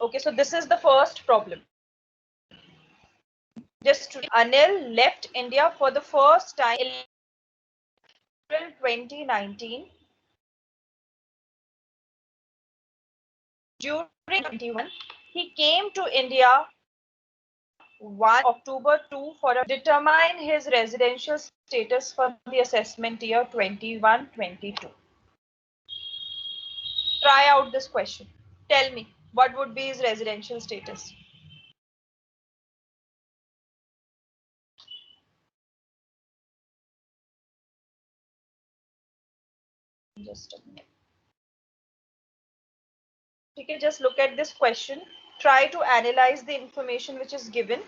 Okay, so this is the first problem. Just Anil left India for the first time in April 2019. During 2021, he came to India 1 October 2 for a determine his residential status for the assessment year 21-22. Try out this question. Tell me, what would be his residential status? Just a minute. Okay, just look at this question. Try to analyze the information which is given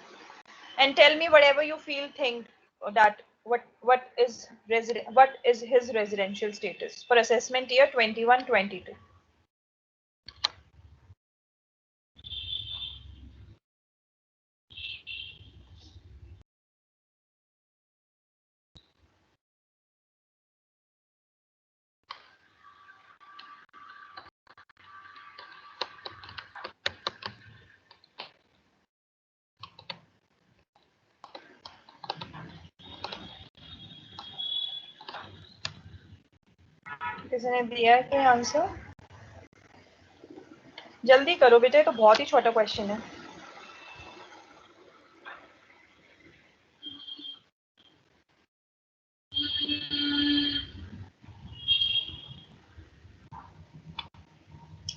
and tell me whatever you think that what is his residential status for assessment year 21-22. किसी ने दिया है क्या answer? जल्दी करो बेटे, तो बहुत ही छोटा क्वेश्चन है.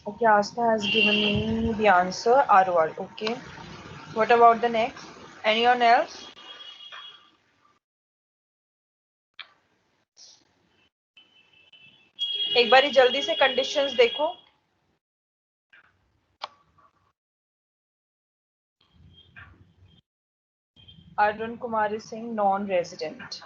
Okay, Asta has given me the answer ROR. Okay, what about the next? Anyone else? एक बारी जल्दी से कंडीशंस देखो. Arun Kumar is saying non-resident.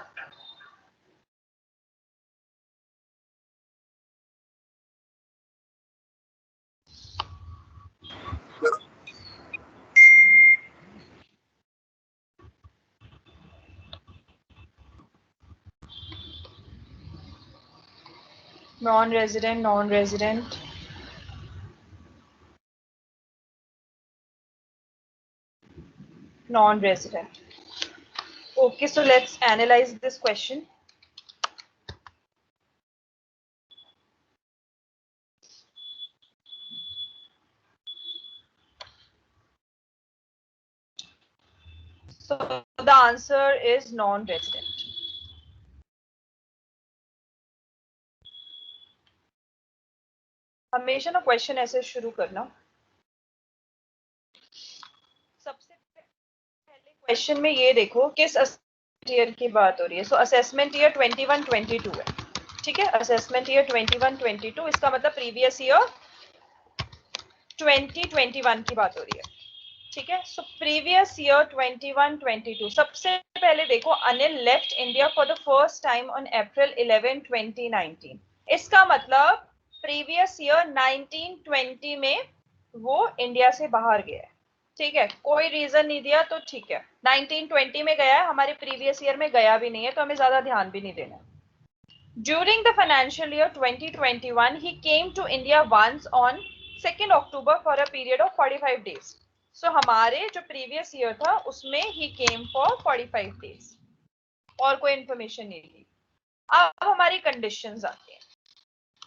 Non-resident, non-resident. Non-resident. Okay, so let's analyze this question. So the answer is non-resident. हमेशा ना question ऐसे शुरू करना. सबसे पहले क्वेश्चन में ये देखो किस ईयर की बात हो रही है. सो असेसमेंट ईयर 21-22 है. ठीक है, असेसमेंट ईयर 21-22, इसका मतलब प्रीवियस ईयर 2021 की बात हो रही है. ठीक है, सो प्रीवियस ईयर 21-22. सबसे पहले देखो, Anil left India for the first time on April 11, 2019. इसका मतलब प्रीवियस ईयर 1920 में वो इंडिया से बाहर गया है. ठीक है, कोई रीजन नहीं दिया तो ठीक है. 1920 में गया है, हमारे प्रीवियस ईयर में गया भी नहीं है, तो हमें ज्यादा ध्यान भी नहीं देना. During the financial year 2021, he came to India once on 2nd October for a period of 45 days. So हमारे जो previous year था उसमें he came for 45 days. और कोई information नहीं दी. अब हमारी conditions आती हैं.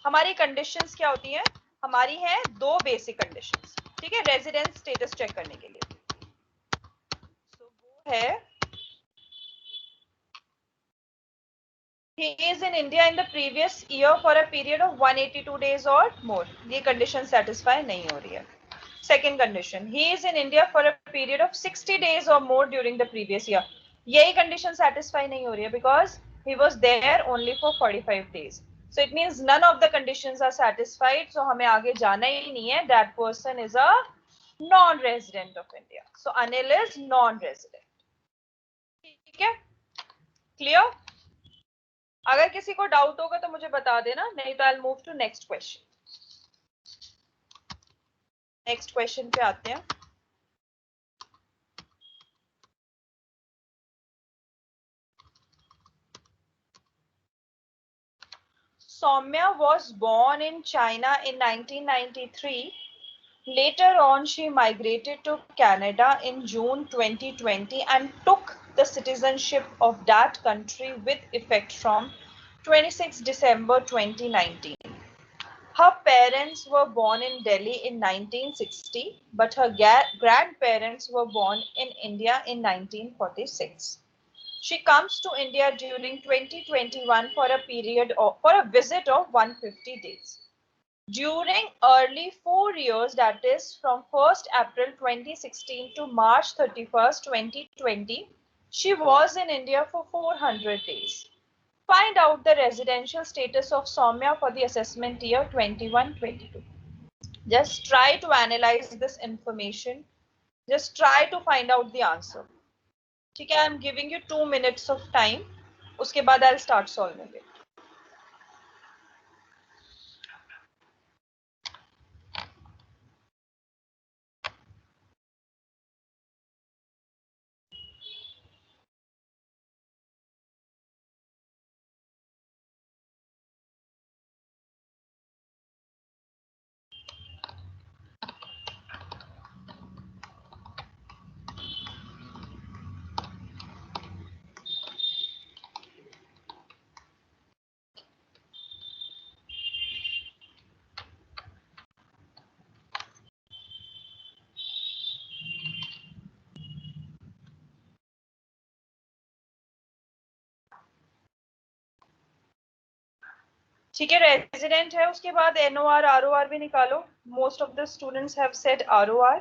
हमारी conditions क्या होती हैं? हमारी हैं दो basic conditions. ठीक है, residence status check करने के लिए. So वो है he is in India in the previous year for a period of 182 days or more. ये condition satisfy नहीं हो रही है. Second condition, he is in India for a period of 60 days or more during the previous year. यही condition satisfy नहीं हो रही है because he was there only for 45 days. So it means none of the conditions are satisfied. So हमें आगे जाना ही नहीं है. That person is a non-resident of India. So Anil is non-resident. ठीक है, clear? अगर किसी को डाउट होगा तो मुझे बता देना, नहीं तो I move to next question. Next question पे आते हैं. Soumya was born in China in 1993 Later on, she migrated to Canada in June 2020 and took the citizenship of that country with effect from 26 December 2019. Her parents were born in Delhi in 1960, but her grandparents were born in India in 1946. She comes to India during 2021 for a visit of 150 days. During early 4 years, that is from 1st April 2016 to March 31st, 2020, she was in India for 400 days. Find out the residential status of Soumya for the assessment year 21-22. Just try to analyze this information. Just try to find out the answer. ठीक है, I am giving you 2 minutes of time. उसके बाद I'll start solving it. ठीक है, resident है, उसके बाद NOR ROR भी निकालो. Most of the students have said ROR.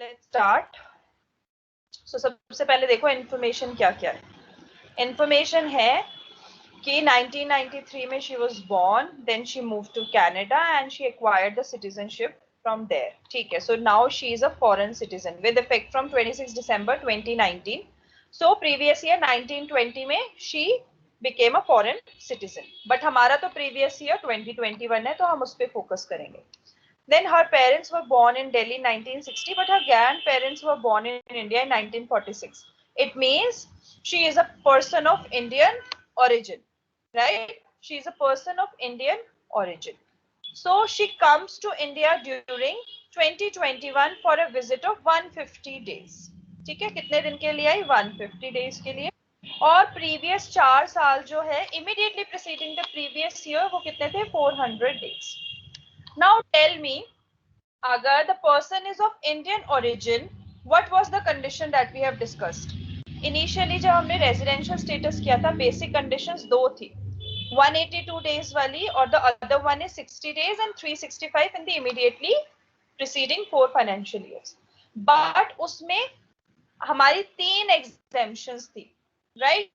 Let's start. So सबसे पहले देखो इन्फॉर्मेशन क्या क्या है. इन्फॉर्मेशन है कि 1993 में she was born, then she moved to Canada and she acquired the citizenship from there. ठीक है, so now she is a foreign citizen with effect from 26 December 2019. So previous year 1920 में she became a foreign citizen. But हमारा तो previous year 2021 है, तो हम उस पर focus करेंगे. Then her parents were born in Delhi in 1960, but her grandparents were born in India in 1946. It means she is a person of Indian origin, right? She is a person of Indian origin. So she comes to India during 2021 for a visit of 150 days. ठीक है, कितने दिन के लिए आई? 150 days के लिए. और previous 4 साल जो है immediately preceding the previous year वो कितने थे? 400 days. Now tell me, agar the person is of Indian origin, what was the condition that we have discussed? Initially जब हमने residential status किया था, basic conditions दो थी. 182 days वाली और the other one is 60 days and 365 in the immediately preceding 4 financial years. But उसमें हमारी 3 exemptions थी, right?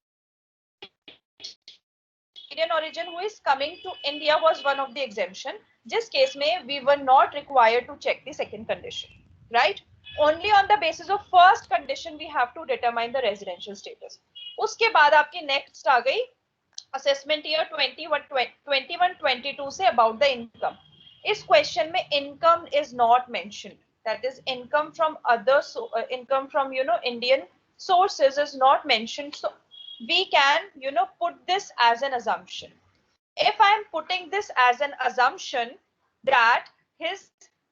Indian origin who is coming to India was one of the exemption. जिस केस में we were not required to check the second condition, right? Only on the basis of first condition we have to determine the residential status. उसके बाद आपकी next आ गई assessment year 21-22 से about the income. इस question में income is not mentioned. That is income from income from Indian sources is not mentioned. So we can put this as an assumption. If I am putting this as an assumption that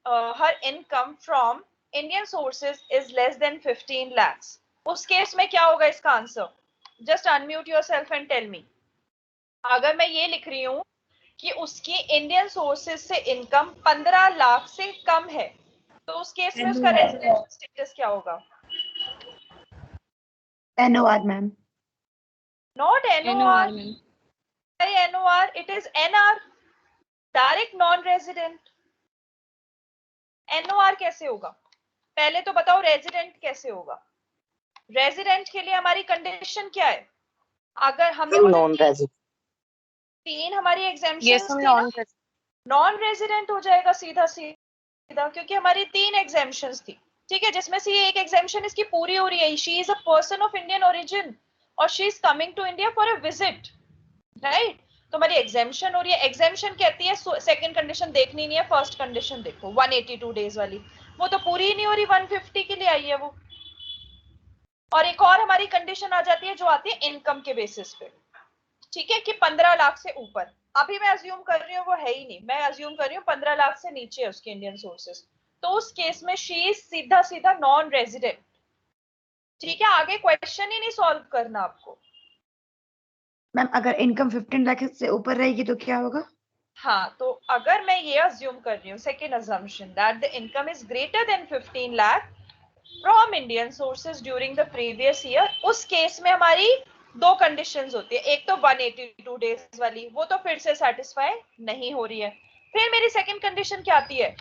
her income from Indian sources is less than 15 lakhs, उस case में क्या होगा इसका answer? Just unmute yourself and tell me. अगर मैं ये लिख रही हूँ कि उसकी इंडियन सोर्सेज से इनकम 15 लाख से कम है, तो उस केस में उसका रेजिडेंशियल स्टेटस क्या होगा? NOR, ma'am. Not NOR. NOR, it is NR, direct non resident. NOR कैसे होगा? पहले तो बताओ रेजिडेंट कैसे होगा? रेजिडेंट के लिए हमारी कंडीशन क्या है? अगर हमने नॉन रेजिडेंट 3 हमारी एग्जेम्पशंस थी, नॉन रेजिडेंट हो जाएगा सीधा सीधा, क्योंकि हमारी 3 एग्जेम्पशंस थी. ठीक है, जिसमें से ये एक एग्जेम्पशन इसकी पूरी हो रही है. She is a person of Indian origin और she is coming to India for a visit, right? तो हमारी एग्जेम्पशन हो रही है. एग्जेम्पशन कहती है सेकंड कंडीशन देखनी नहीं है, फर्स्ट कंडीशन देखो 182 डेज वाली, वो तो पूरी ही नहीं हो रही, 150 के लिए आई है वो. और एक और हमारी कंडीशन आ जाती है जो आती है इनकम के बेसिस पे, ठीक है, कि 15 लाख से ऊपर। अभी मैं अज्यूम कर रही हूँ वो है ही नहीं, मैं अज्यूम कर रही हूँ 15 लाख से नीचे है उसके इंडियन सोर्सेस, तो उस केस में शी सीधा सीधा नॉन रेजिडेंट। ठीक है, आगे क्वेश्चन ही नहीं सॉल्व करना आपको। मैम अगर इनकम 15 लाख से ऊपर रहेगी तो क्या होगा? हाँ, तो अगर मैं ये अज्यूम कर रही हूँ, second assumption, that the income is greater then 15 lakh from Indian sources during the previous year, उस केस में हमारी दो कंडीशंस होती है। एक तो 182 डेज वाली, वो तो फिर से सेटिस्फाई नहीं हो रही है। फिर मेरी सेकंड कंडीशन क्या आती है?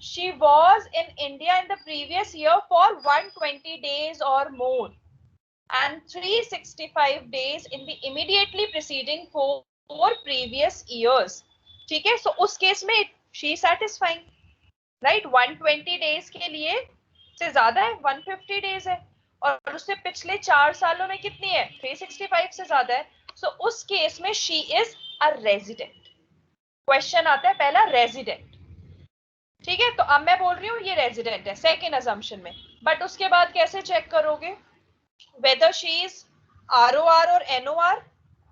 She was in India in the previous year for 120 days or more and 365 days in the immediately preceding four previous years. ठीक है, सो उस केस में शी सैटिस्फाइंग, राइट। 120 डेज के लिए से ज्यादा है, 150 डेज है, और उससे पिछले 4 सालों में कितनी है, 365 से ज्यादा है। सो उस केस में she is a resident. Question आता है पहला रेजिडेंट, ठीक है, तो अब मैं बोल रही हूँ ये रेजिडेंट है सेकेंड अजम्पशन में, बट उसके बाद कैसे चेक करोगे वेदर शी इज आरओआर और एनओआर?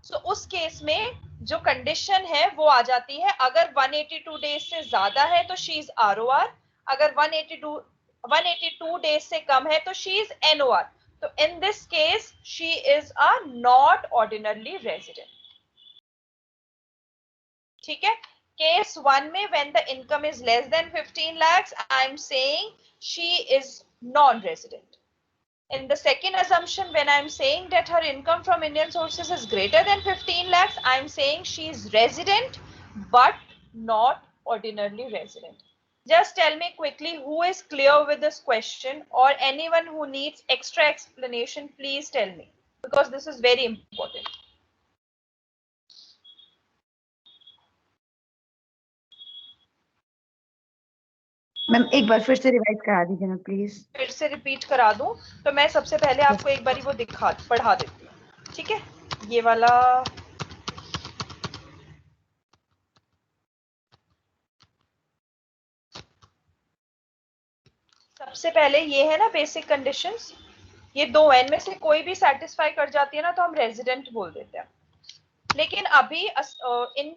सो उस केस में जो कंडीशन है वो आ जाती है, अगर 182 डेज से ज्यादा है तो शी इज आरओआर, अगर 182 डेज से कम है तो शी इज एनओआर। तो in this case she is a not ordinarily resident. ठीक है, केस वन में when the income is less than 15 lakhs I am saying she is non resident. In the second assumption, when I'm saying that her income from Indian sources is greater than 15 lakhs, I'm saying she is resident but not ordinarily resident. Just tell me quickly who is clear with this question, or anyone who needs extra explanation, please tell me, because this is very important. Ma'am एक बार फिर से revise करा दीजिए ना please. फिर से repeat करा दूं तो मैं सबसे पहले आपको एक बारी वो पढ़ा देती हूँ, ठीक है, ये वाला। सबसे पहले ये है ना बेसिक कंडीशंस, ये दो है, इनमें से कोई भी सेटिस्फाई कर जाती है ना तो हम रेजिडेंट बोल देते हैं। लेकिन अभी इन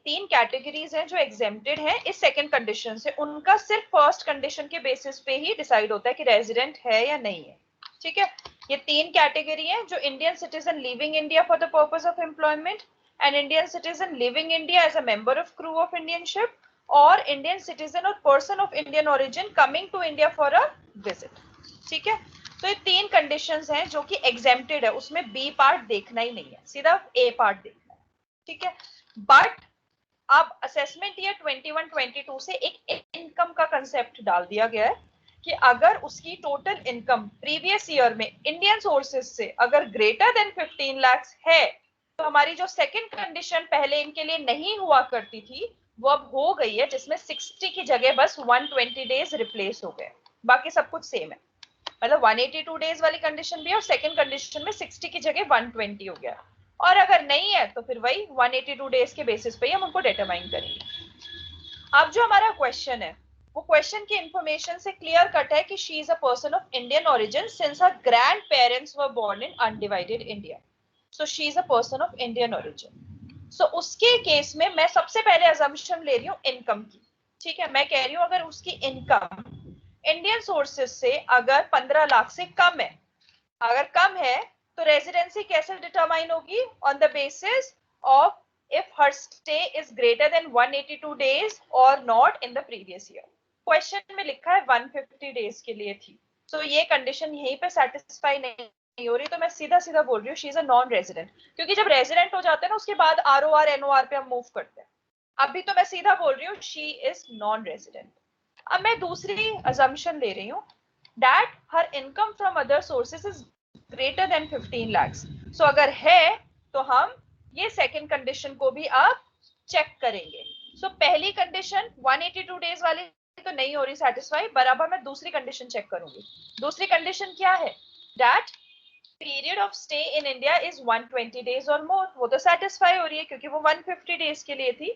तीन कैटेगरीज हैं जो एग्जेम्प्टेड हैं इस सेकंड कंडीशन से, उनका सिर्फ फर्स्ट कंडीशन के बेसिस पे ही डिसाइड होता है कि रेजिडेंट है या नहीं है। ठीक है, ये तीन कैटेगरी है, जो Indian citizen living India for the purpose of employment, and Indian citizen living India as a member of crew of Indian ship, और इंडियन सिटीजन और person of Indian origin coming to India for a visit. ठीक है, तो ये तीन conditions हैं जो कि एग्जेम्प्टेड है, उसमें बी पार्ट देखना ही नहीं है, सिर्फ ए पार्ट देखना है। ठीक है, बट अब असेसमेंट ईयर 21-22 से एक इनकम का कंसेप्ट डाल दिया गया है कि अगर उसकी टोटल इनकम प्रीवियस ईयर में इंडियन सोर्सेज से अगर ग्रेटर देन 15 लाख है, तो हमारी जो सेकंड कंडीशन पहले इनके लिए नहीं हुआ करती थी वो अब हो गई है, जिसमें 60 की जगह बस 120 डेज रिप्लेस हो गए, बाकी सब कुछ सेम है। मतलब 182 डेज वाली कंडीशन भी है और सेकंड कंडीशन में 60 की जगह 120 हो गया, और अगर नहीं है तो फिर वही 182 डेज के बेसिस पे ही हम उनको डिटरमाइन करेंगे। अब जो हमारा क्वेश्चन है वो क्वेश्चन की इंफॉर्मेशन से क्लियर कट है कि she is a person of Indian origin since her grand parents were born in undivided India, so she is a person of Indian origin. So उसके केस में मैं सबसे पहले अजम्पशन ले रही हूँ इनकम की। ठीक है, मैं कह रही हूँ अगर उसकी इनकम इंडियन सोर्सेज से अगर 15 लाख से कम है, अगर कम है तो रेजिडेंसी कैसे डिटरमाइन होगी? On the basis of if her stay is greater than 182 days or not in the previous year. Question में लिखा है 150 डेज के लिए थी, तो ये कंडीशन यहीं पे सेटिस्फाई नहीं हो रही, तो मैं सीधा सीधा बोल रही हूँ she is a non resident, क्योंकि जब रेजिडेंट हो जाते हैं ना उसके बाद आरओआर एनओआर पे हम मूव करते हैं। अभी तो मैं सीधा बोल रही हूँ शी इज नॉन रेजिडेंट। अब मैं दूसरी अजम्पशन ले रही हूँ that her income from other sources is greater than 15 lakhs. So अगर है तो हम ये सेकंड कंडीशन को भी अब चेक करेंगे। So पहली कंडीशन 182 डेज वाली तो नहीं हो रही सेटिस्फाई, बराबर मैं दूसरी कंडीशन चेक करूंगी। दूसरी कंडीशन क्या है? that period of stay in India is 120 days or more, वो तो सेटिस्फाई हो रही है क्योंकि वो 150 डेज के लिए थी,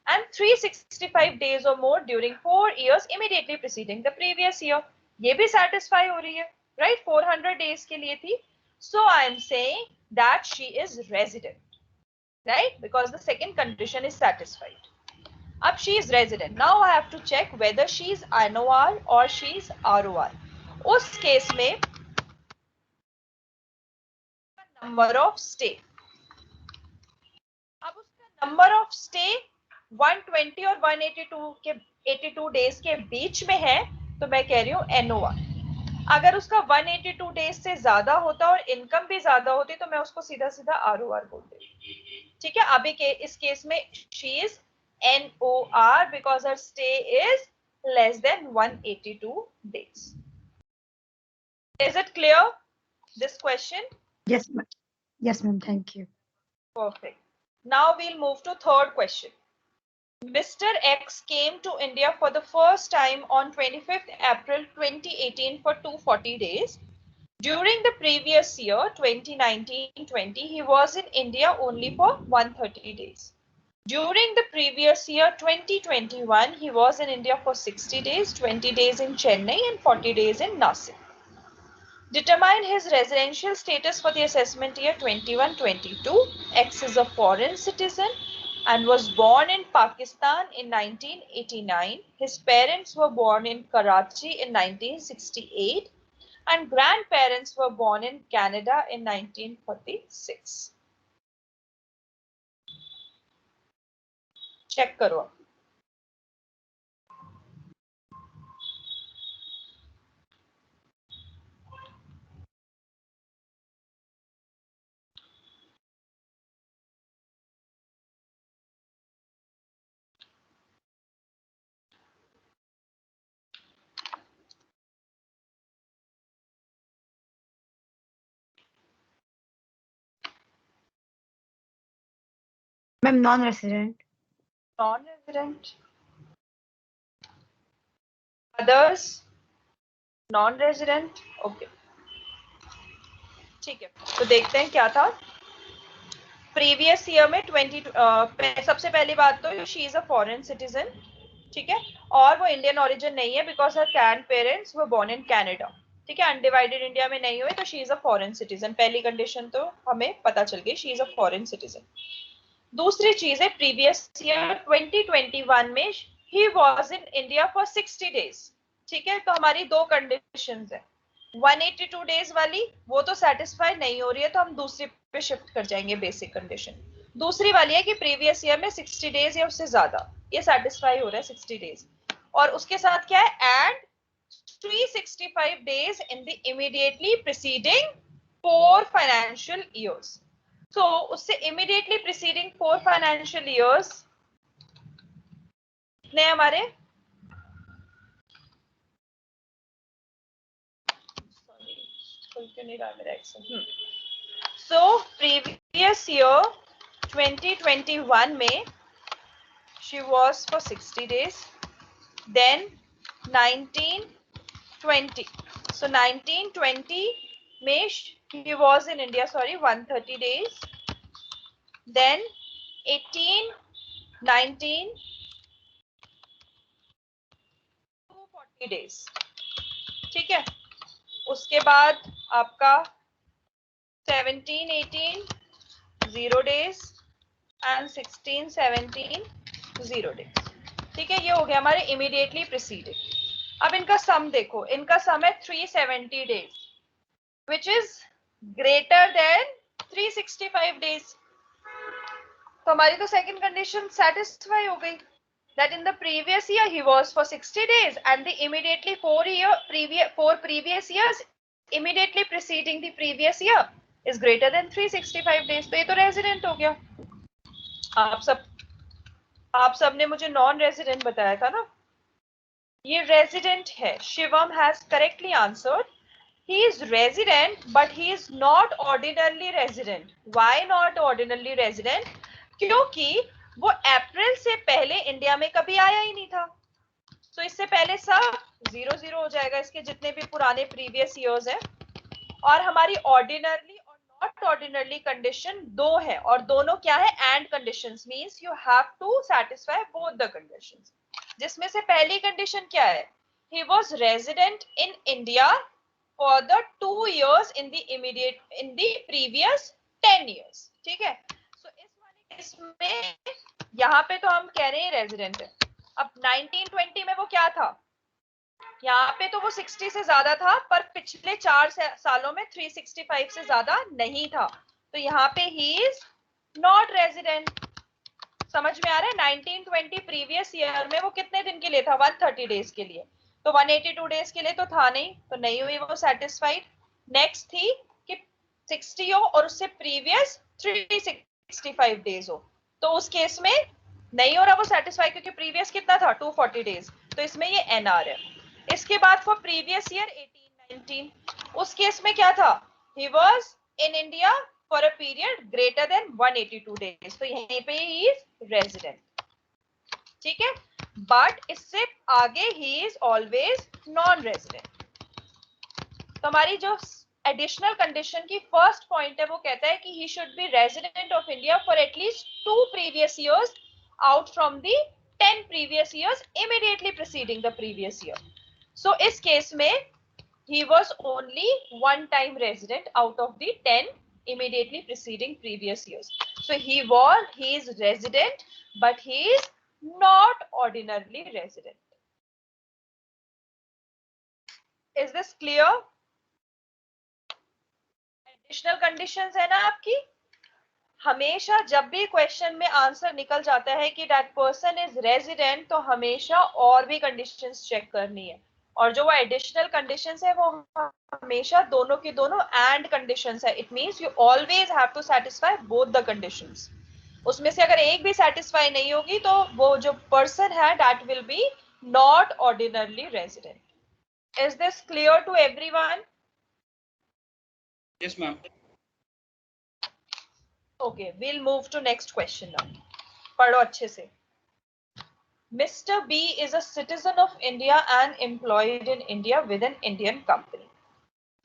and 365 days or more during 4 years immediately preceding the previous year, ये भी सेटिस्फाई हो रही है। राइट, 400 डेज के लिए थी. So I am saying that she is resident, right, because the second condition is satisfied. अब she is resident. Now I have to check whether she is NOR or she is ROR. उस case में number of stay, अब उसका number of stay 120 और 182 days के बीच में है, तो मैं कह रही हूँ NOR. अगर उसका 182 डेज से ज्यादा होता और इनकम भी ज्यादा होती तो मैं उसको सीधा सीधा ROR बोलती. ठीक है, अभी के इस केस में she is NOR because her stay is less than 182 days. Is it clear, this question? Yes, ma'am. Yes, ma'am. Thank you. Perfect. Now we'll move to third question. Mr. X came to India for the first time on 25th April 2018 for 240 days. During the previous year, 2019-20, he was in India only for 130 days. During the previous year, 2021, he was in India for 60 days, 20 days in Chennai and 40 days in Nasik. Determine his residential status for the assessment year 21-22. X is a foreign citizen and was born in Pakistan in 1989. His parents were born in Karachi in 1968 and grandparents were born in Canada in 1946. Check करो. Ma'am, non-resident. Non-resident. Others? Non-resident. Okay. ठीक है, तो देखते हैं क्या था. Previous year में 20 सबसे पहली बात तो she is a foreign citizen. ठीक है, और वो इंडियन ओरिजिन नहीं है बिकॉज हर ग्रैंड पेरेंट्स वो बोर्न इन कनाडा. ठीक है, अनडिवाइडेड इंडिया में नहीं हुए तो she is a foreign citizen. पहली कंडीशन तो हमें पता चल गई, she is a foreign citizen. दूसरी चीज है प्रीवियस ईयर 2021 में he was in India for 60 days. ठीक है, तो हमारी दो कंडीशंस है. 182 डेज वाली वो तो सेटिस्फाई नहीं हो रही है तो हम दूसरी पे शिफ्ट कर जाएंगे बेसिक कंडीशन. दूसरी वाली है कि प्रीवियस ईयर में 60 डेज या उससे ज्यादा, ये सेटिस्फाई हो रहा है 60 डेज. और उसके साथ क्या है, and 365 days in the immediately preceding 4 financial years. So उससे immediately preceding 4 financial years कितने हमारे, खुल क्यों नहीं रहा मेरा एक्सेल. So previous year 2021 में she was for 60 days. Then 1920. So 1920 में he was in India, 130 days. Then 18, 19, 240 days. ठीक है, उसके बाद आपका 17, 18, 0 days and 16, 17, 0 days. ठीक है, ये हो गया हमारे इमीडिएटली प्रीसीडिंग. अब इनका सम देखो, इनका सम है 370 days which is greater than 365 days. तो हमारी तो सेकंड कंडीशन सेटिस्फाई हो गई, that in the previous year he was for 60 days and the immediately 4 previous years immediately preceding the previous year is greater than 365 days. तो ये तो resident हो गया. आप सब ने मुझे नॉन रेजिडेंट बताया था ना, ये रेजिडेंट है. Shivam has correctly answered. He is resident but he is not ordinarily resident. Why not ordinarily resident? क्योंकि वो अप्रैल से पहले इंडिया में कभी आया ही नहीं था. तो इससे पहले सब 0-0 हो जाएगा, इसके जितने भी पुराने प्रीवियस ईयर्स हैं. और हमारी ऑर्डिनरली और नॉट ऑर्डिनरली कंडीशन दो है, और दोनों क्या है, and conditions. Means you have to satisfy both the conditions. जिसमें से पहली कंडीशन क्या है, he was resident in India for the 2 years in the previous 10 years. ठीक है, so इस वाले केस में यहाँ पे तो हम कह रहे हैं रेजिडेंट है. अब 1920 में वो क्या था, यहाँ पे तो वो 60 से ज्यादा था, पर पिछले 4 सालों में 365 से ज्यादा नहीं था, तो यहाँ पे ही इज नॉट रेजिडेंट. समझ में आ रहा है? 1920 प्रीवियस ईयर में वो कितने दिन के लिए था, 130 डेज के लिए, तो 182 डेज के लिए तो था नहीं, तो नहीं हुई वो सेटिस्फाइड. नेक्स्ट थी कि 60 हो और उससे प्रीवियस 365 डेज हो, तो उस केस में नहीं हो रहा वो सेटिस्फाई, क्योंकि प्रीवियस कितना था 240 डेज, तो इसमें ये एनआर है. इसके बाद फॉर प्रीवियस ईयर 1819, उस केस में क्या था, he was in India for a period greater than 182 days, तो यहीं पे ही इज रेजिडेंट. ठीक है, बट इससे आगे he is always non resident. तो हमारी जो एडिशनल कंडीशन की फर्स्ट पॉइंट है वो कहता है कि he should be resident of India for at least 2 previous years out from the 10 previous years immediately preceding the previous year. So इस केस में he was only one time resident out of the 10 immediately preceding previous years. So he is resident, but he is not ordinarily resident. Is this clear? Additional conditions है ना आपकी. हमेशा जब भी question में answer निकल जाता है कि दैट पर्सन इज रेजिडेंट, तो हमेशा और भी कंडीशंस चेक करनी है, और जो वो एडिशनल कंडीशंस है वो हमेशा दोनों की दोनों एंड कंडीशंस है. It means you always have to satisfy both the conditions. उसमें से अगर एक भी सेटिस्फाई नहीं होगी तो वो जो पर्सन है that will be not ordinarily resident. Is this clear to everyone? Yes ma'am. Okay, we'll move to next question now. पढ़ो अच्छे से. Mr. B is a citizen of India and employed in India with an Indian company.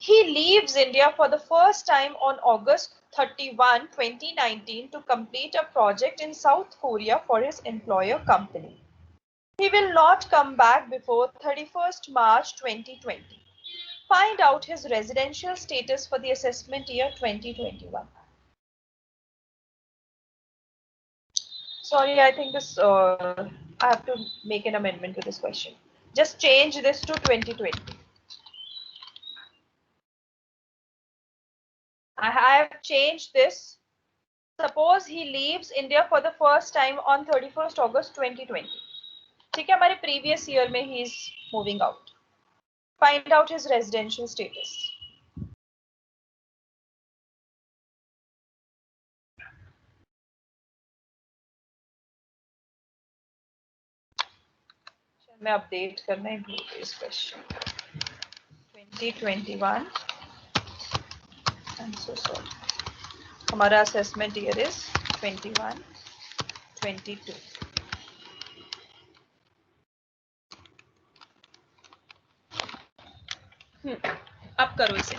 He leaves India for the first time on August 31, 2019 to complete a project in South Korea for his employer company. He will not come back before 31st March 2020. Find out his residential status for the assessment year 2021. Sorry, I think this, I have to make an amendment to this question. Just change this to 2020. I have changed this. Suppose he leaves India for the first time on 31st August 2020. ठीक है, हमारे previous year में he is moving out. Find out his residential status. मैं update करना ही भूल गई इस question. 2021. I'm so sorry. हमारा असेसमेंट ईयर इज 21, 22. अब करो इसे.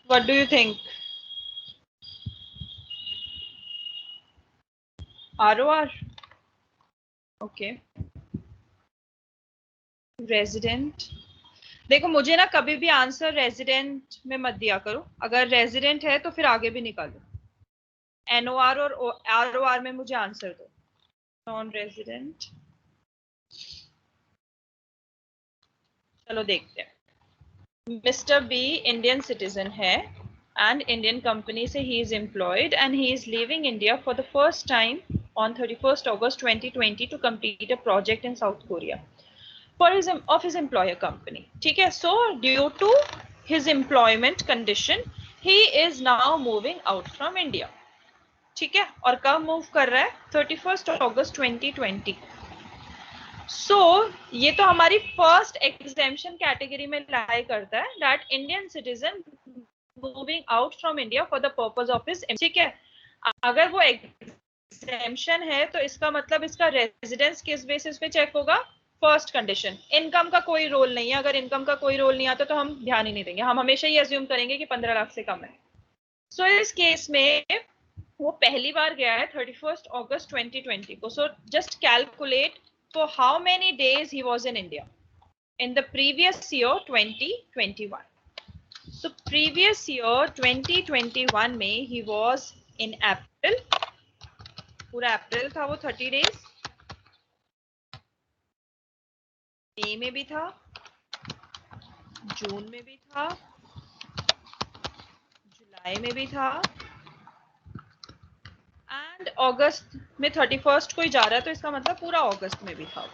What do you think? ROR? Okay. Resident. देखो मुझे ना कभी भी आंसर रेजिडेंट में मत दिया करो, अगर रेजिडेंट है तो फिर आगे भी निकालो. NOR और ROR में मुझे आंसर दो. Non resident. चलो देखते हैं. मिस्टर बी इंडियन सिटीजन है and Indian company से he is employed and he is leaving India for the first time on 31st August 2020 to complete a project in South Korea for his employer company. ठीक है, so due to his employment condition he is now moving out from India. ठीक है, और कब move कर रहा है? 31st August 2020. सो ये तो हमारी फर्स्ट एग्जेम्पशन कैटेगरी में लाई करता है that Indian citizen moving out from India for the purpose of his, ठीक है। अगर वो एग्जेम्पशन है तो इसका मतलब इसका रेजिडेंस किस बेसिस पे चेक होगा? फर्स्ट कंडीशन, इनकम का कोई रोल नहीं है। अगर इनकम का कोई रोल नहीं आता तो हम ध्यान ही नहीं देंगे, हम हमेशा ये अज्यूम करेंगे कि 15 लाख से कम है। सो इस केस में वो पहली बार गया है 31 अगस्त 2020 को। So just calculate for how many days he was in India in the previous year 2021। So previous year 2021 में ही वाज इन अप्रैल, पूरा अप्रैल था वो 30 डेज, मई में भी था, जून में भी था, जुलाई में भी था, एंड अगस्त में 31 को ही जा रहा है तो इसका मतलब पूरा अगस्त में भी था।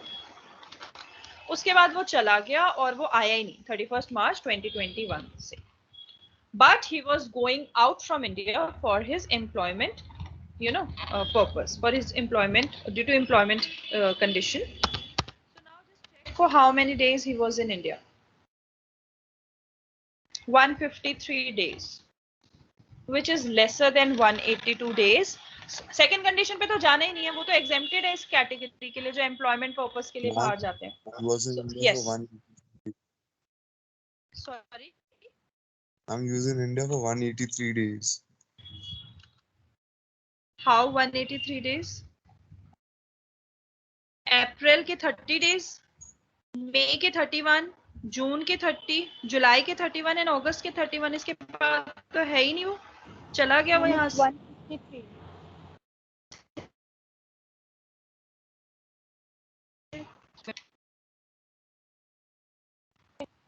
उसके बाद वो चला गया और वो आया ही नहीं 31 मार्च 2021 से। But he was going out from India for his employment, you know, purpose, for his employment, due to employment condition. So now just check for how many days he was in India. 153 days, which is lesser than 182 days. Second condition पे तो जाना ही नहीं है, वो तो exempted है इस category के लिए जो एम्प्लॉयमेंट पर्पस के लिए बाहर जाते हैं। I was in India Yes. for 183. Sorry, I'm using India for 183 days. how 183 days? अप्रैल के 30 डेज, मई के 31, जून के 30, जुलाई के 31 एंड अगस्त के 31। इसके बाद तो है ही नहीं, वो चला गया वो यहाँ से। 153.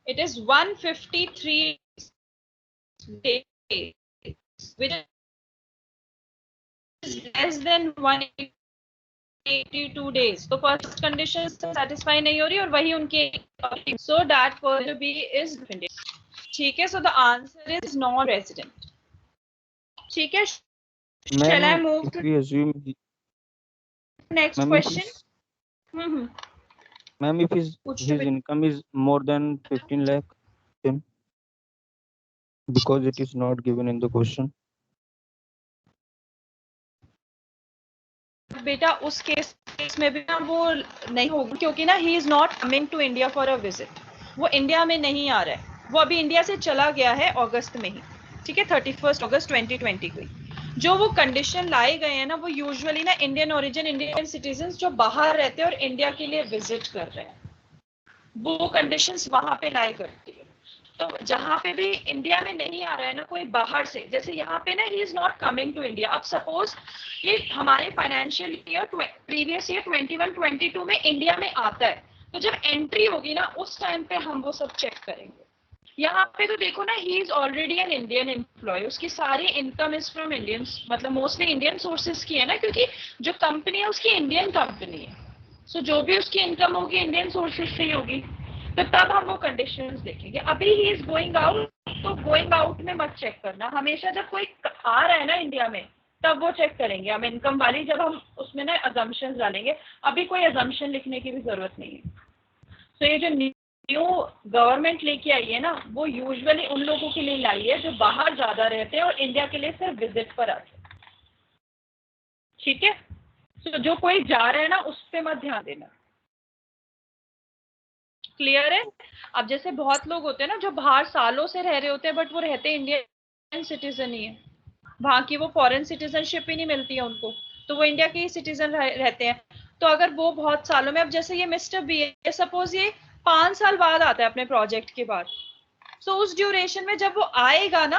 It is 153 days, which is less than 182 days. तो फर्स्ट कंडीशन सेटिस्फाई नहीं हो रही और वही उनके, so that person be is, ठीक है। So the answer is non resident, ठीक है। Shall I Ma'am, move if to we assume, next ma'am, question? Hmm, ma'am, if his पूछिए बेटा। income is more than 15 lakh, then because it is not given in the question. बेटा उस case में भी ना वो नहीं होगा, क्योंकि ना he is not coming to India for a visit. वो इंडिया में नहीं आ रहा है, वो अभी इंडिया से चला गया है अगस्त में ही, ठीक है, 31 अगस्त 2020 को। जो वो कंडीशन लाए गए हैं ना, वो यूजुअली ना इंडियन ओरिजिन इंडियन सिटीजन जो बाहर रहते हैं और इंडिया के लिए विजिट कर रहे हैं, वो कंडीशंस वहां पे लाई करती है। तो जहां पे भी इंडिया में नहीं आ रहा है ना कोई बाहर से, जैसे यहाँ पे ना he is not coming to India. अब सपोज ये हमारे फाइनेंशियल ईयर प्रीवियस ईयर 21-22 में इंडिया में आता है, तो जब एंट्री होगी ना उस टाइम पे हम वो सब चेक करेंगे। यहाँ पे तो देखो ना, he is already an Indian employee, उसकी सारी इनकम इज फ्रॉम इंडियन, मतलब मोस्टली इंडियन सोर्सेज की है ना, क्योंकि जो कंपनी है उसकी इंडियन कंपनी है। सो जो भी उसकी इनकम होगी इंडियन सोर्सेज से ही होगी, तो तब हम वो कंडीशंस देखेंगे। अभी ही इज गोइंग आउट, तो गोइंग आउट में मत चेक करना, हमेशा जब कोई आ रहा है ना इंडिया में तब वो चेक करेंगे हम इनकम वाली, जब हम उसमें ना अजम्पशन डालेंगे। अभी कोई अजम्पशन लिखने की भी जरूरत नहीं है। तो ये जो न्यू गवर्नमेंट लेके आई है ना, वो यूजुअली उन लोगों के लिए लाई है जो बाहर ज्यादा रहते हैं और इंडिया के लिए सिर्फ विजिट पर आते हैं, ठीक है। तो जो कोई जा रहा है ना उस पर मत ध्यान देना, क्लियर है। अब जैसे बहुत लोग होते हैं ना जो बाहर सालों से रह रहे होते हैं, बट वो रहते इंडियन सिटीजन ही है, वहां की वो फॉरेन सिटीजनशिप ही नहीं मिलती है उनको, तो वो इंडिया के ही सिटीजन रहते हैं। तो अगर वो बहुत सालों में, अब जैसे ये मिस्टर बी है, सपोज ये 5 साल बाद आता है अपने प्रोजेक्ट के बाद, सो उस ड्यूरेशन में जब वो आएगा ना,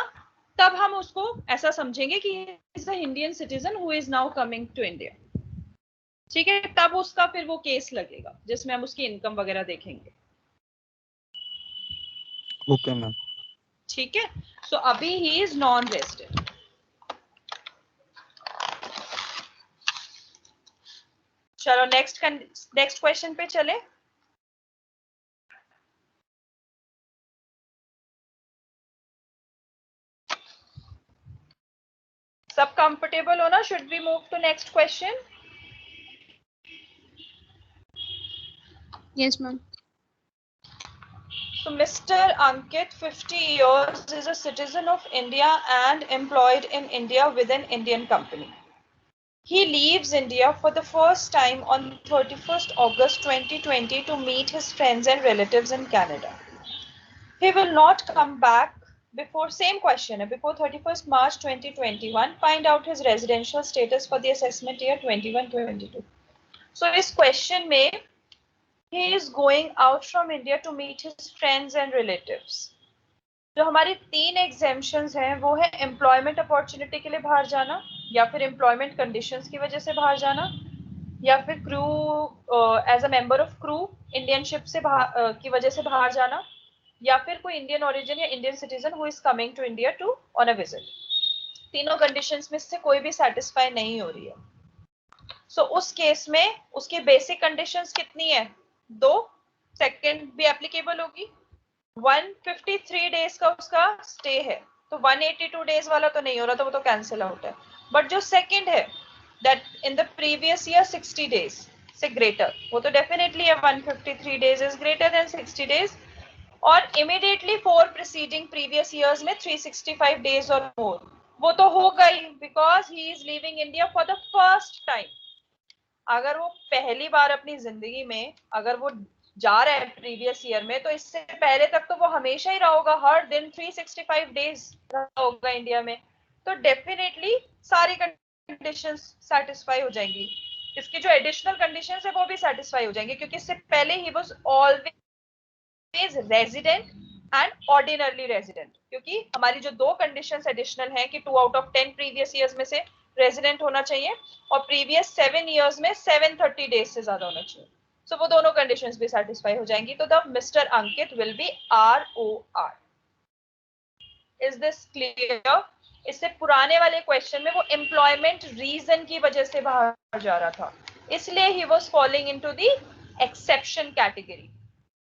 तब हम उसको ऐसा समझेंगे कि is a Indian citizen who is now coming to India, ठीक है। तब उसका फिर वो केस लगेगा जिसमें हम उसकी इनकम वगैरह देखेंगे, Okay, ma'am. ठीक है। सो अभी ही इज नॉन रेजिडेंट। चलो नेक्स्ट क्वेश्चन पे चले। सब कंफर्टेबल हो ना? Should we move to next question? Yes, ma'am. So Mr. Ankit, 50 years, is a citizen of India and employed in India with an Indian company. He leaves India for the first time on 31st August 2020 to meet his friends and relatives in Canada. He will not come back before, same question, before 31st March 2021. Find out his residential status for the assessment year 21-22. So इस question में he is going out from India to meet his friends and relatives. जो हमारी 3 exemptions हैं वो है employment opportunity के लिए बाहर जाना, या फिर employment conditions की वजह से बाहर जाना, या फिर crew as a member of crew Indian ship से की वजह से बाहर जाना, या फिर कोई Indian origin या Indian citizen who is coming to India to on a visit. तीनों conditions में से कोई भी satisfy नहीं हो रही है. So उस केस में उसकी बेसिक कंडीशंस कितनी है? 2. सेकंड भी एप्लीकेबल होगी. 153 डेज का उसका स्टे है, तो 182 डेज वाला तो नहीं हो रहा, तो वो तो कैंसिल आउट है. बट जो सेकंड है that in the previous year 60 days से ग्रेटर, वो तो डेफिनेटली है. 153 days is greater than 60 days. और इमीडिएटली 4 प्रीसीडिंग प्रीवियस ईयर्स में 365 डेज और मोर, वो तो होगा ही, because he is living India for the first time. अगर वो पहली बार अपनी जिंदगी में अगर वो जा रहा है प्रीवियस ईयर में, तो इससे पहले तक तो वो हमेशा ही रहा होगा, हर दिन 365 डेज रहा होगा इंडिया में, तो डेफिनेटली सारी कंडीशंस सेटिस्फाई हो जाएंगी. इसकी जो एडिशनल कंडीशंस है वो भी सेटिस्फाई हो जाएंगी, क्योंकि इससे पहले he was always resident and ordinarily resident. क्योंकि हमारी जो 2 कंडीशंस एडिशनल हैं कि 2 आउट ऑफ 10 प्रीवियस ईयर्स में से रेजिडेंट होना चाहिए और प्रीवियस 7 इयर्स में 730 डेज से ज्यादा होना चाहिए. सो वो दोनों कंडीशंस भी सेटिस्फाई हो जाएंगी. तो the mister Ankit will be ROR. Is this clear? इससे पुराने वाले क्वेश्चन में वो एम्प्लॉयमेंट रीजन की वजह से बाहर जा रहा था, इसलिए he was falling into the exception category.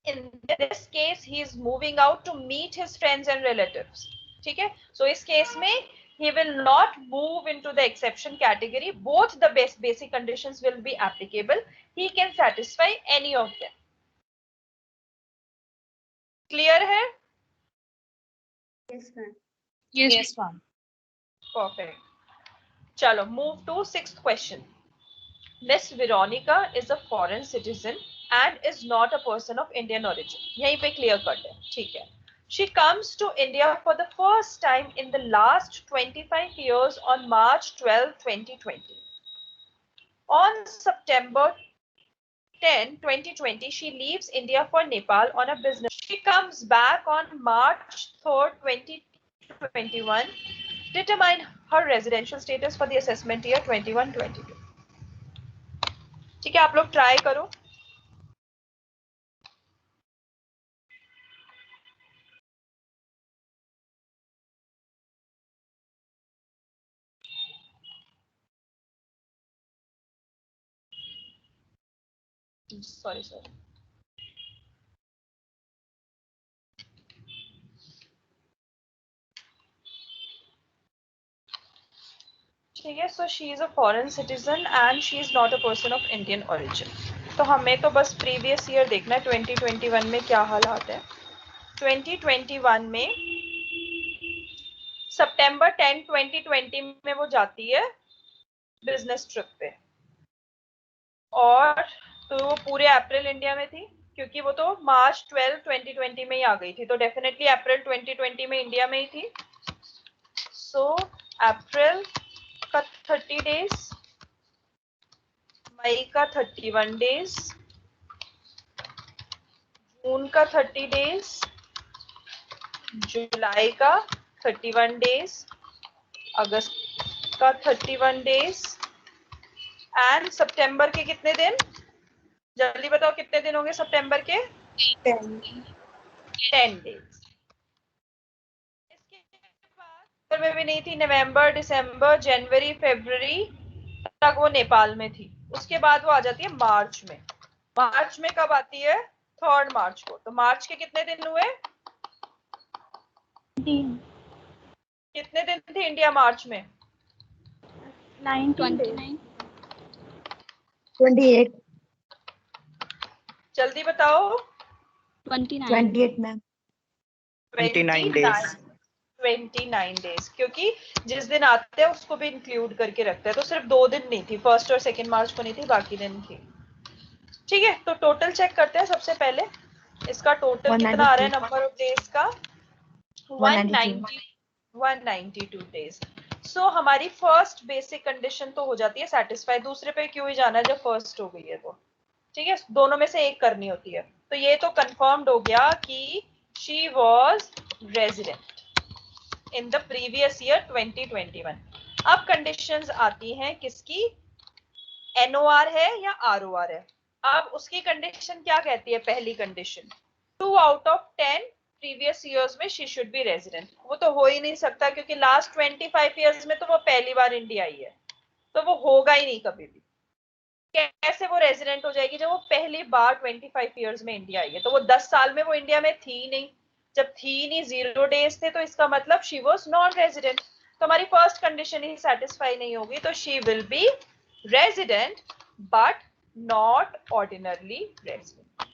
In this case, he is moving out to meet his friends and relatives. ठीक है? So इस केस में he will not move into the exception category. Both the basic conditions will be applicable. He can satisfy any of them. Clear है? Yes, ma'am. Yes. ma'am. Perfect. चलो, move to 6th question. Miss Veronica is a foreign citizen and is not a person of Indian origin. यहीं पे clear cut है, ठीक है. She comes to India for the first time in the last 25 years on March 12, 2020. On September 10, 2020, she leaves India for Nepal on a business. She comes back on March 3rd, 2021. Determine her residential status for the assessment year 21-22. ठीक है, आप लोग try करो. Sorry. ठीक है. सो she is a foreign citizen and she is not a person of Indian origin. तो हमें तो बस प्रीवियस ईयर देखना है 2021 में क्या हालात है. 2021 में सितंबर 10, 2020 में वो जाती है बिजनेस ट्रिप पे, और तो वो पूरे अप्रैल इंडिया में थी, क्योंकि वो तो मार्च 12, 2020 में ही आ गई थी, तो डेफिनेटली अप्रैल 2020 में इंडिया में ही थी. सो अप्रैल का 30 डेज, मई का 31 डेज, जून का 30 डेज, जुलाई का 31 डेज, अगस्त का 31 डेज एंड सितंबर के कितने दिन? जल्दी बताओ कितने दिन होंगे सितंबर के? 10 डेज. इसके बाद में भी नहीं थी, नवंबर, दिसंबर, जनवरी, फरवरी तक वो नेपाल में थी. उसके बाद वो आ जाती है मार्च में. मार्च में कब आती है? 3 मार्च को. तो मार्च के कितने दिन हुए? कितने दिन थे इंडिया मार्च में? 29. 28. जल्दी बताओ। 29 28 मैम। 29 days. 29 डेज, क्योंकि जिस दिन आते हैं उसको भी इंक्लूड करके रखते हैं, तो सिर्फ 2 दिन नहीं थी, 1 और 2 मार्च को नहीं थी, बाकी दिन थी। ठीक है, तो टोटल चेक करते हैं सबसे पहले। इसका टोटल कितना आ रहा है 192 नंबर ऑफ डेज का? 192 डेज। सो हमारी फर्स्ट बेसिक कंडीशन तो हो जाती है सेटिस्फाई। दूसरे पे क्यों ही जाना है जब फर्स्ट हो गई है तो। ठीक है, दोनों में से एक करनी होती है। तो ये तो कंफर्म्ड हो गया कि she was resident in the previous year 2021। अब कंडीशंस आती हैं किसकी? एनओआर है या आरओआर है। अब उसकी कंडीशन क्या कहती है? पहली condition 2 out of 10 previous years में शी शुड बी रेजिडेंट। वो तो हो ही नहीं सकता, क्योंकि लास्ट 25 ईयर्स में तो वो पहली बार इंडिया आई है, तो वो होगा ही नहीं कभी भी। कैसे वो रेजिडेंट हो जाएगी जब वो पहली बार 25 ईयर्स में इंडिया आई है? तो वो 10 साल में वो इंडिया में थी नहीं। जब थी नहीं, 0 डेज थे, तो इसका मतलब शी वॉज नॉन रेजिडेंट। तो हमारी फर्स्ट कंडीशन ही सेटिस्फाई नहीं होगी, तो she will be resident but not ordinarily resident.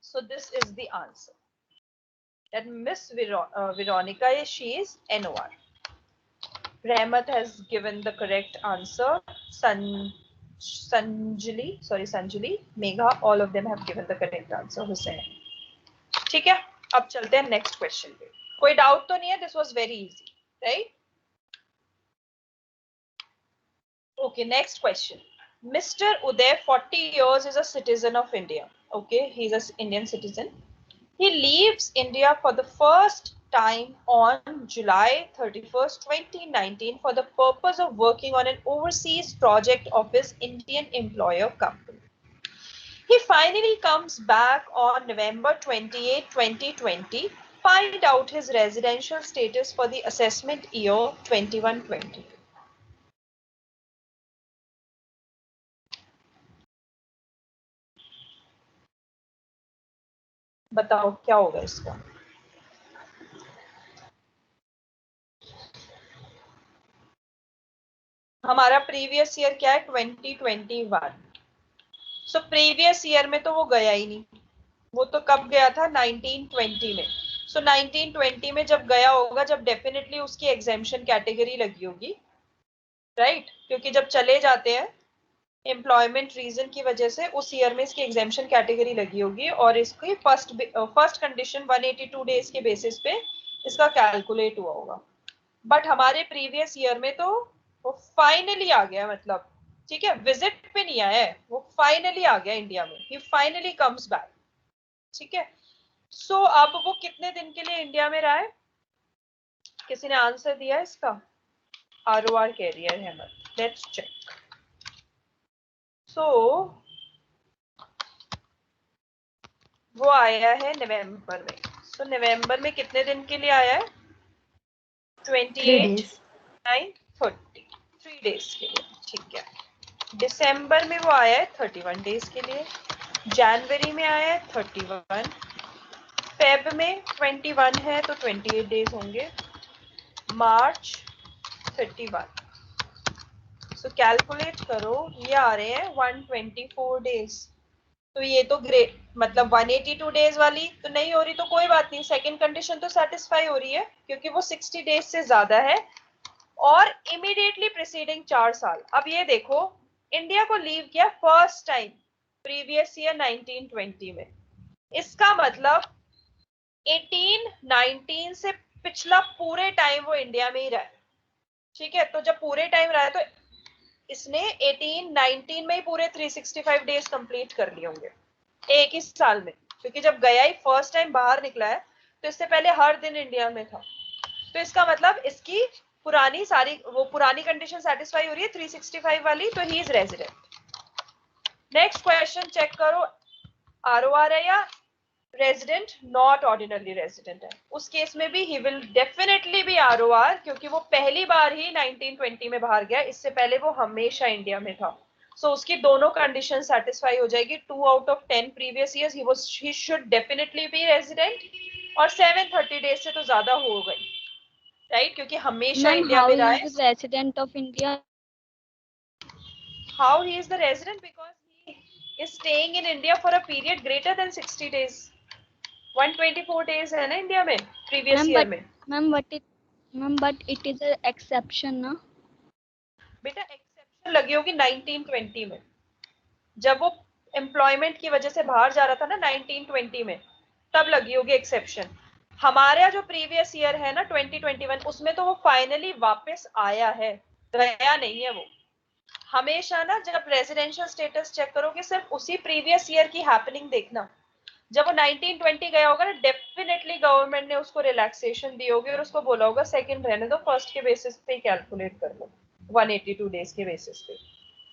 So this is the answer. That Miss Veronica, she is NOR. Rahmat has given the correct answer. Sanjali, Megha, all of them have given the correct answer. Hussain. ठीक है, अब चलते हैं next question पे। कोई doubt तो नहीं है? This was very easy, right? Okay, next question. Mr. Uday, 40 years, is a citizen of India. Okay, he's an Indian citizen. He leaves India for the first time on July 31st, 2019 for the purpose of working on an overseas project of his Indian employer company. He finally comes back on November 28, 2020, find out his residential status for the assessment year 21-22. बताओ क्या होगा इसका? हमारा previous year क्या है? 2021। So previous year में तो वो गया ही नहीं। वो तो कब गया था? 1920 में। सो 1920 में जब गया होगा, जब डेफिनेटली उसकी एग्जेम्पशन कैटेगरी लगी होगी, राइट? क्योंकि जब चले जाते हैं एम्प्लॉयमेंट रीजन की वजह से, उस ईयर में इसकी एग्जेम्पशन कैटेगरी लगी होगी, और इसकी फर्स्ट कंडीशन 182 डेज के बेसिस पे इसका कैलकुलेट हुआ होगा। बट हमारे प्रीवियस ईयर में तो वो फाइनली आ गया, मतलब ठीक है, विजिट पे नहीं आया है, वो फाइनली आ गया इंडिया में। ही फाइनली कम्स बैक। ठीक है, सो अब वो कितने दिन के लिए इंडिया में रहा है? किसी ने आंसर दिया इसका? आरओआर कह रही है अहमद। Let's check. सो वो आया है नवंबर में। सो नवंबर में कितने दिन के लिए आया है? 28, 9, 30, 3 डेज के लिए। ठीक है, दिसंबर में वो आया है 31 डेज के लिए। जनवरी में आया है 31। फेब में 21 है तो 28 डेज होंगे। मार्च 31। सो कैलकुलेट करो, ये आ रहे हैं 124 डेज। तो ये तो ग्रेट, मतलब 182 डेज वाली तो नहीं हो रही, तो कोई बात नहीं, सेकंड कंडीशन तो सेटिस्फाई हो रही है, क्योंकि वो 60 डेज से ज्यादा है और इमीडिएटली प्रीसीडिंग 4 साल। अब ये देखो, इंडिया को लीव किया फर्स्ट टाइम प्रीवियस ईयर 1920 में। इसका मतलब 1819 से पिछला पूरे टाइम वो इंडिया में ही रहा है। ठीक है, तो जब पूरे टाइम रहा है तो इसने 1819 में ही पूरे 365 डेज कंप्लीट कर लिए होंगे एक ही साल में, क्योंकि जब गया ही फर्स्ट टाइम बाहर निकला है, तो इससे पहले हर दिन इंडिया में था। तो इसका मतलब इसकी पुरानी सारी वो पुरानी कंडीशन सेटिस्फाई हो रही है 365 वाली, तो he is resident. Next question check करो, आरओआर है या रेजिडेंट? नॉट ऑर्डिनरी रेजिडेंट है। उस केस में भी he will definitely be ROR, क्योंकि वो पहली बार ही 1920 में बाहर गया, इससे पहले वो हमेशा इंडिया में था। सो उसकी दोनों कंडीशन सेटिस्फाई हो जाएगी। 2 out of 10 previous years he should definitely be resident, और 730 डेज से तो ज्यादा हो गई, राइट? क्योंकि हमेशा इंडिया में रहा है। Resident of India? How he is the resident? Because is staying in India for a period greater than 60 days. 124 days है ना इंडिया में previous year में. Ma'am, but it is an exception, ना? बेटा एक्सेप्शन लगी होगी 1920 में, जब वो एम्प्लॉयमेंट की वजह से बाहर जा रहा था ना 1920 में, तब लगी होगी एक्सेप्शन. हमारा जो प्रीवियस ईयर है ना 2021, उसमें तो वो फाइनली वापस आया है, गया नहीं है वो. हमेशा ना जब रेजिडेंशियल स्टेटस चेक करोगे सिर्फ उसी प्रीवियस ईयर की हैपनिंग देखना. जब वो 1920 गया होगा ना, डेफिनेटली गवर्नमेंट ने उसको रिलैक्सेशन दी होगी और उसको बोला होगा सेकंड रहने दो, फर्स्ट के बेसिस पे कैलकुलेट कर लो 182 डेज के बेसिस पे,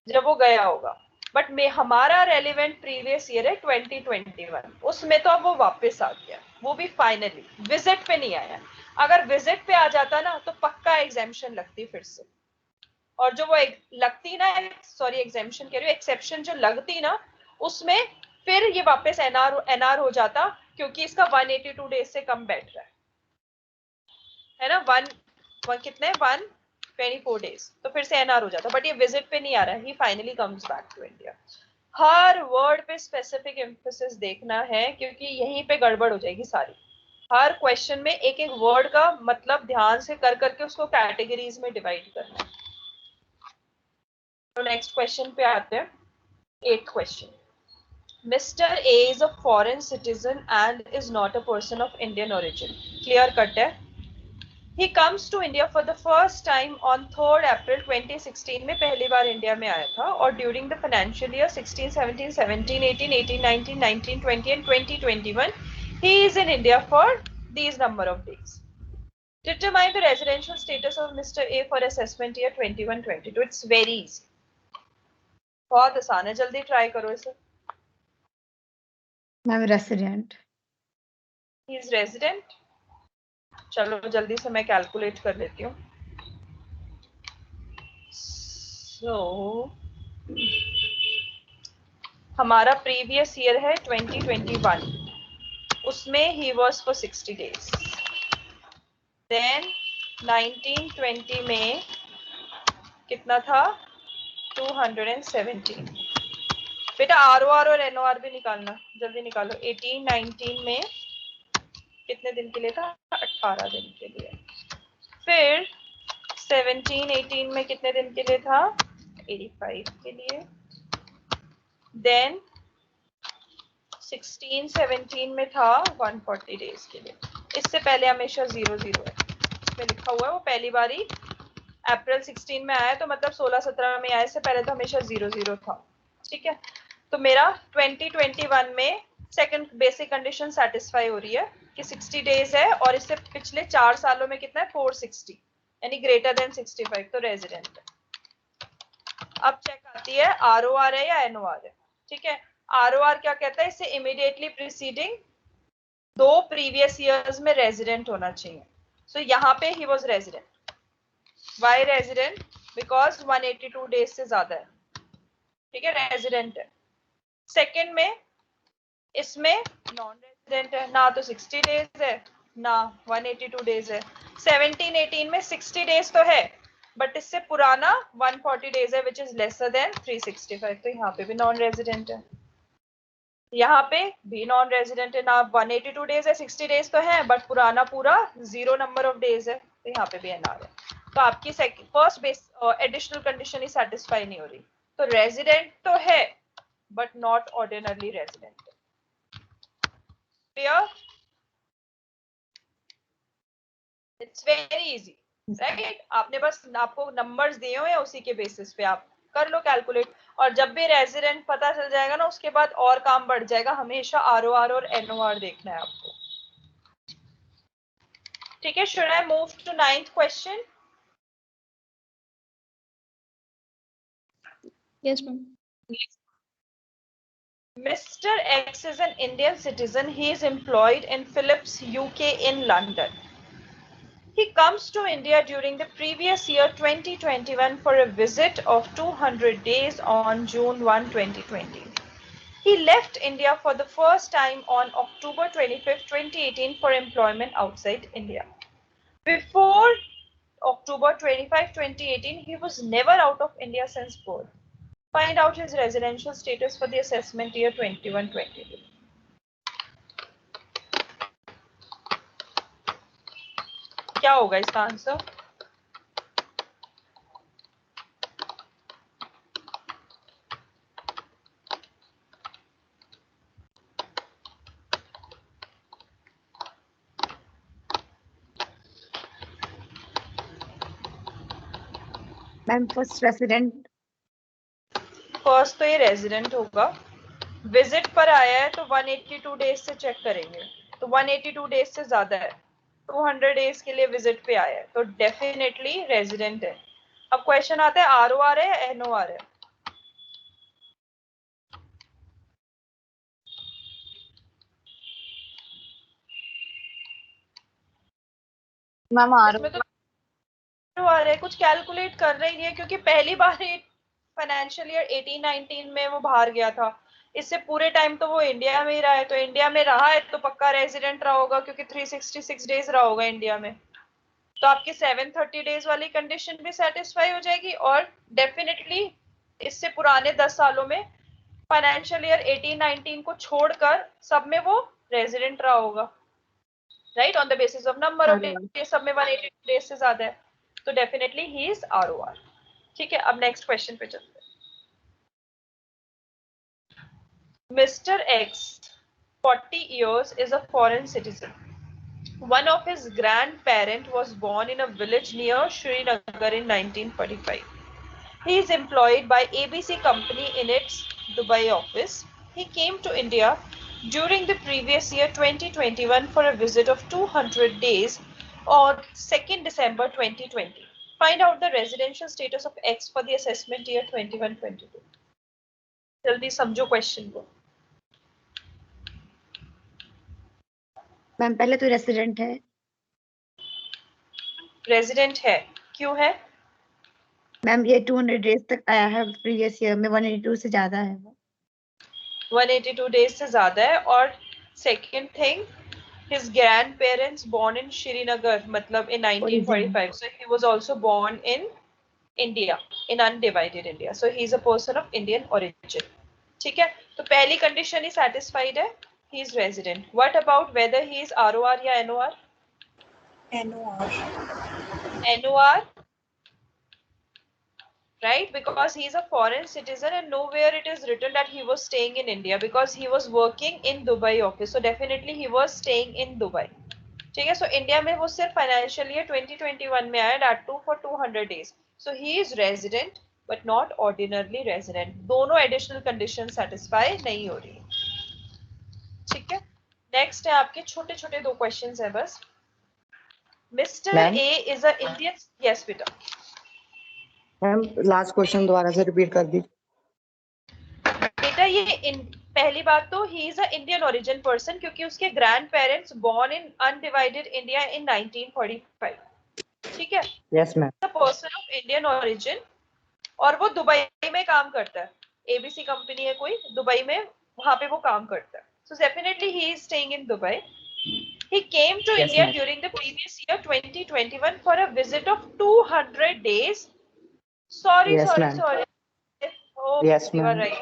जब वो गया होगा. बट में हमारा रेलिवेंट प्रीवियस ईयर है 2021, उसमें तो अब वो वापस आ गया, वो भी फाइनली. विजिट पे नहीं आया. अगर विजिट पे आ जाता ना तो पक्का एग्जेम्पशन लगती फिर से. और जो वो लगती ना, सॉरी एग्जेम्पशन कह रही हूँ, एक्सेप्शन जो लगती ना, उसमें फिर ये वापस एनआर हो जाता, क्योंकि इसका 182 डेज से कम बैठ रहा है ना. कितने 124 डेज, तो फिर से एनआर हो जाता. बट ये विजिट पे नहीं आ रहा है, he finally comes back to India. हर वर्ड पे स्पेसिफिक एम्फेसिस देखना है, क्योंकि यहीं पे गड़बड़ हो जाएगी सारी. हर क्वेश्चन में एक एक वर्ड का मतलब ध्यान से कर करके उसको कैटेगरीज में डिवाइड करना है. तो नेक्स्ट क्वेश्चन पे आते हैं. 8th question. Mr. A is a foreign citizen and is not a person of Indian origin. Clear cut है. He comes to India for the first time on 3rd April 2016 में पहली बार India में आया था, और during the financial year 16, 17, 17, 18, 18, 19, 19, 20 and 2021 he is in India for these number of days. Determine the residential status of Mr. A for assessment year 21-22. It's very easy. बहुत आसान है, जल्दी ट्राई करो इसे. Ma'am resident. He is resident. चलो जल्दी से मैं कैलकुलेट कर लेती हूँ. So हमारा प्रीवियस ईयर है 2021, उसमें he was for 60 days. Then 1920 में कितना था 217. बेटा आरओआर और एनओआर भी निकालना, जल्दी निकालो. 18, 19 में कितने दिन के लिए था 18 दिन के लिए. फिर 17, 18 में कितने दिन के लिए था 85 के लिए. देन 16, 17 में था 140 डेज के लिए. इससे पहले हमेशा 0 0 है, इसमें लिखा हुआ है. वो पहली बारी अप्रैल 16 में आया, तो मतलब 16, 17 में आया. इससे पहले तो हमेशा 0 0 था. ठीक है. तो मेरा 2021 में सेकंड बेसिक कंडीशन सेटिस्फाई हो रही है कि 60 डेज है, और इससे पिछले 4 सालों में कितना है 460, यानी ग्रेटर देन 65, तो रेजिडेंट है. अब चेक आती है आरओआर है या एनओआर है. ठीक है. आरओआर क्या कहता है, इससे इमीडिएटली प्रीसीडिंग 2 प्रीवियस ईयर्स में रेजिडेंट होना चाहिए. सो यहाँ पे he was resident. Why resident? Because 182 days से ज्यादा है. ठीक है, रेजिडेंट है. सेकेंड में इसमें नॉन रेजिडेंट है, ना तो 60 डेज है ना 182 डेज है. 17, 18 में 60 डेज तो है, बट इससे पुराना 140 डेज है, विच इज लेसर देन 365. तो यहाँ पे भी नॉन रेजिडेंट है, यहाँ पे भी नॉन रेजिडेंट है. ना 182 डेज है, 60 डेज तो है, बट पुराना पूरा 0 नंबर ऑफ डेज है, तो यहाँ पे भी एनआर है. तो आपकी फर्स्ट बेस एडिशनल कंडीशन ही सेटिस्फाई नहीं हो रही. तो रेजिडेंट तो है, but not ordinarily resident. Clear? It's very easy, right? आपने बस आपको नंबर्स दिए हुए हैं, उसी के बेसिस पे आप कर लो कैलकुलेट. और जब भी रेजिडेंट पता चल जाएगा ना, उसके बाद और काम बढ़ जाएगा. हमेशा आरओआर और एनओआर देखना है आपको. ठीक है. Should I move to 9th question? Yes, ma'am. Mr. X is an Indian citizen. He is employed in Philips UK in London. He comes to India during the previous year 2021 for a visit of 200 days on June 1, 2020. He left India for the first time on October 25, 2018 for employment outside India. Before October 25, 2018, he was never out of India since birth. Find out his residential status for the assessment year 21-22. क्या होगा इसका answer? Ma'am first resident. First तो ये resident होगा, visit पर आया है तो 182 डेज से चेक करेंगे, तो 182 डेज से ज्यादा है, 200 डेज के लिए विजिट पे आया है, तो डेफिनेटली रेजिडेंट है। अब क्वेश्चन आता है ROR है या NOR है? मैम इसमें तो ROR है, कुछ कैलकुलेट कर रही नहीं है क्योंकि पहली बार फाइनेंशियल ईयर 18-19 में वो बाहर गया था, इससे पूरे टाइम तो वो इंडिया में ही रहा है, तो इंडिया में रहा है तो पक्का रेजिडेंट रहा होगा क्योंकि 366 डेज रहा होगा इंडिया में, तो आपकी 730 डेज वाली कंडीशन भी सेटिस्फाई हो जाएगी, और डेफिनेटली इससे पुराने 10 सालों में फाइनेंशियल ईयर 18-19 को छोड़कर सब में वो रेजिडेंट रहा होगा, right, on the basis of number of days, सब में 182 डेज से ज्यादा है, तो डेफिनेटली ही इज ROR। ठीक है, अब नेक्स्ट क्वेश्चन पे चलते हैं। Mr. X, 40 years, is a foreign citizen. One of his grandparents was born in a village near Srinagar in 1945. He is employed by ABC Company in its Dubai office. He came to India during the previous year 2021 for a visit of 200 days on 2nd December 2020. Find out the residential status of X for the assessment year 21-22. जल्दी समझो question को। Ma'am पहले तो resident है। Resident है, क्यों है? Ma'am ये 200 डेज तक आया है, प्रीवियस ईयर में 182 से ज्यादा है वो। 182 डेज से ज्यादा है, और second thing, his grandparents born in Srinagar, मतलब in 1945, so he was also born in India, in undivided India, so he is a person of Indian origin. ठीक है, तो पहली कंडीशन ही satisfied है, he is resident. What about whether he is ROR या NOR? NOR, right, because he is a foreign citizen and nowhere it is written that he was staying in India, because he was working in Dubai office, so definitely he was staying in Dubai. ठीक है, so India में वो सिर्फ financial year 2021 में आया, that too for 200 days, so he is resident but not ordinarily resident. दोनों additional condition satisfy नहीं हो रही। ठीक है, नेक्स्ट है आपके छोटे छोटे दो क्वेश्चंस है बस। Mister A is a Indian, yes बेटा। मैम लास्ट क्वेश्चन दोबारा से रिपीट कर दी। बेटा ये पहली बात तो he is a Indian origin person, क्योंकि उसके grand parents born in undivided India in 1945। ठीक है, yes ma'am. Person of Indian origin, और वो दुबई में काम करता है, एबीसी कंपनी है कोई दुबई में, वहां पे वो काम करता है, so definitely he is staying in Dubai. He came to Yes, India ma'am. during the previous year 2021 for a visit of 200 days. Sorry, Yes, sorry, ma'am. sorry. Oh, Yes, you are ma'am. right.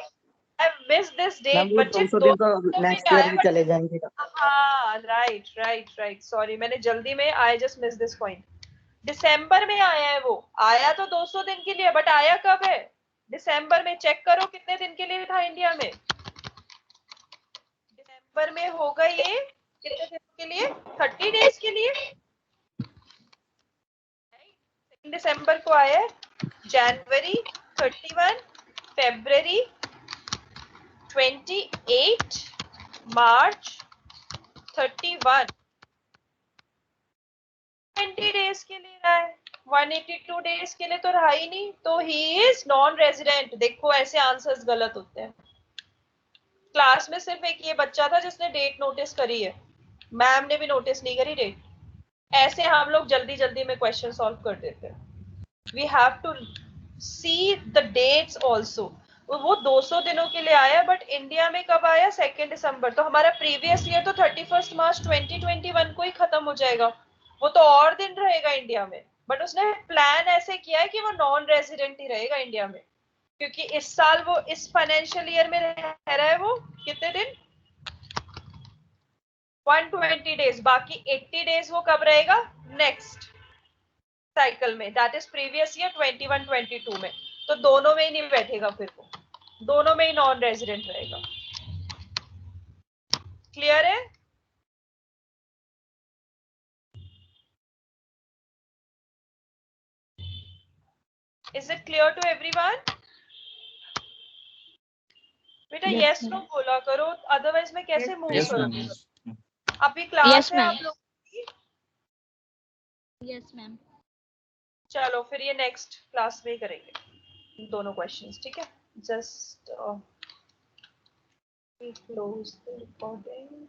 I missed this ma'am date. वो बच्चे 200 दो दिन तो next year भी चले जाएंगे। हाँ, right right right, sorry मैंने जल्दी में I just miss this point. दिसंबर में आया है वो, आया तो 200 दिन के लिए, बट आया कब है? दिसंबर में। चेक करो कितने दिन के लिए था इंडिया में। दिसंबर में होगा ये कितने दिन के लिए? 30 डेज के लिए। दिसंबर को आया है, जनवरी 31, फेब्रवरी 28, मार्च 31, 20 डेज के लिए रहा है, 182 डेज के लिए तो रहा ही नहीं, तो ही इज नॉन रेजिडेंट। देखो ऐसे आंसर्स गलत होते हैं। क्लास में सिर्फ एक ये बच्चा था जिसने डेट नोटिस करी है, मैम ने भी नोटिस नहीं करी डेट। ऐसे हम लोग जल्दी जल्दी में क्वेश्चन सॉल्व कर देते हैं। We have to see the dates also. वो 200 दिनों के लिए आया, बट इंडिया में कब आया? 2 दिसंबर। तो हमारा प्रीवियस ईयर तो 31 मार्च 2021 को ही खत्म हो जाएगा, वो तो और दिन रहेगा इंडिया में, बट उसने प्लान ऐसे किया है कि वो नॉन रेजिडेंट ही रहेगा इंडिया में, क्योंकि इस साल वो इस फाइनेंशियल ईयर में रह रहा है, वो कितने दिन 120 डेज, बाकी 80 डेज वो कब रहेगा नेक्स्ट साइकिल में, दैट इज प्रीवियस ईयर 21-22 में। तो दोनों में ही नहीं बैठेगा, फिर वो दोनों में ही नॉन रेजिडेंट रहेगा। क्लियर है? Is it clear to everyone? बेटा Yes, यस ma'am. नो बोला करो, अदरवाइज मैं कैसे Yes, मूव Yes, ma'am. करूंगी? Yes. ma'am. अभी क्लास Yes, है ma'am. आप लोगों की? Yes, ma'am. चलो फिर ये नेक्स्ट क्लास में ही करेंगे दोनों क्वेश्चंस, ठीक है? Just close the recording.